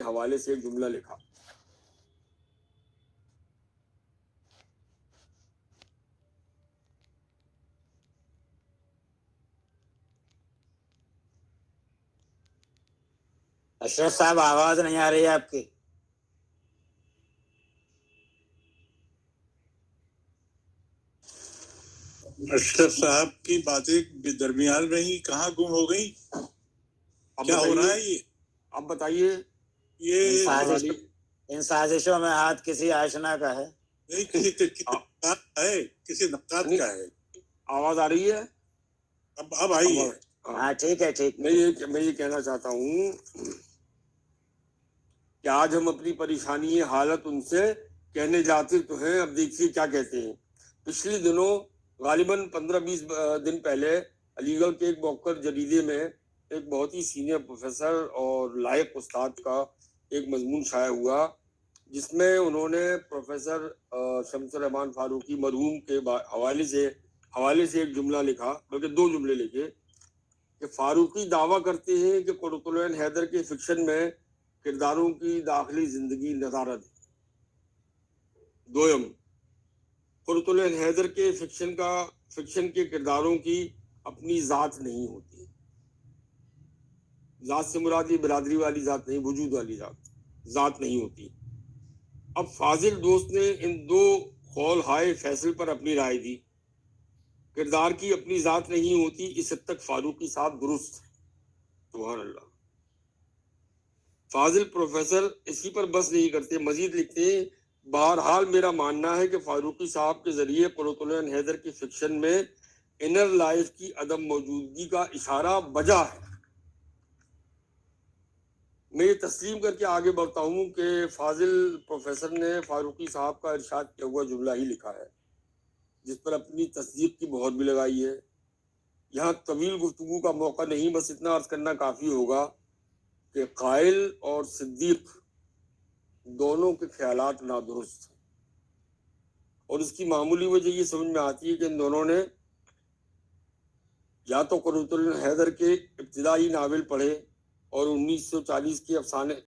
حوالے سے ایک جملہ لکھا۔ اشرف صاحب آواز نہیں آ رہی ہے آپ کی۔ اشرف صاحب کی باتیں درمیان میں ہی کہاں گم ہو گئی؟ کیا ہو رہا ہے یہ؟ اب بتائیے، یہ ان سازشوں میں ہاتھ کسی آشنا کا ہے؟ نہیں، کسی نقاد کا ہے۔ آواز آ رہی ہے؟ اب آئی ہے۔ ہاں ٹھیک ہے ٹھیک۔ میں یہ کہنا چاہتا ہوں کہ آج ہم اپنی پریشانی حالت ان سے کہنے جاتے تو ہیں، اب دیکھیے کیا کہتے ہیں۔ پچھلے دنوں غالباً 15-20 دن پہلے علی گڑھ کے ایک موقر جریدے میں ایک بہت ہی سینئر پروفیسر اور لائق استاد کا ایک مضمون شائع ہوا، جس میں انہوں نے پروفیسر شمس الرحمان فاروقی مرحوم کے حوالے سے ایک جملہ لکھا، بلکہ 2 جملے لکھے کہ فاروقی دعویٰ کرتے ہیں کہ قرۃ العین حیدر کے فکشن میں کرداروں کی داخلی زندگی نظارت ہے۔ دوم، قرۃ العین حیدر کے فکشن کے کرداروں کی اپنی ذات نہیں ہوتی۔ ذات سے مراد یہ برادری والی ذات نہیں، وجود والی ذات نہیں ہوتی۔ اب فاضل دوست نے ان 2 قول ہائے فیصل پر اپنی رائے دی۔ کردار کی اپنی ذات نہیں ہوتی، اس حد تک فاروقی صاحب درست ہے۔ سبحان اللہ۔ فاضل پروفیسر اسی پر بس نہیں کرتے، مزید لکھتے ہیں، بہرحال میرا ماننا ہے کہ فاروقی صاحب کے ذریعے قرۃ العین حیدر کی فکشن میں انر لائف کی عدم موجودگی کا اشارہ بجا ہے۔ میں یہ تسلیم کر کے آگے بڑھتا ہوں کہ فاضل پروفیسر نے فاروقی صاحب کا ارشاد کیا ہوا جملہ ہی لکھا ہے، جس پر اپنی تصدیق کی مہر بھی لگائی ہے۔ یہاں طویل گفتگو کا موقع نہیں، بس اتنا عرض کرنا کافی ہوگا کہ قائل اور صدیق دونوں کے خیالات نادرست ہیں، اور اس کی معمولی وجہ یہ سمجھ میں آتی ہے کہ ان دونوں نے یا تو قرۃ العین حیدر کے ابتدائی ناول پڑھے اور 1940 کے افسانے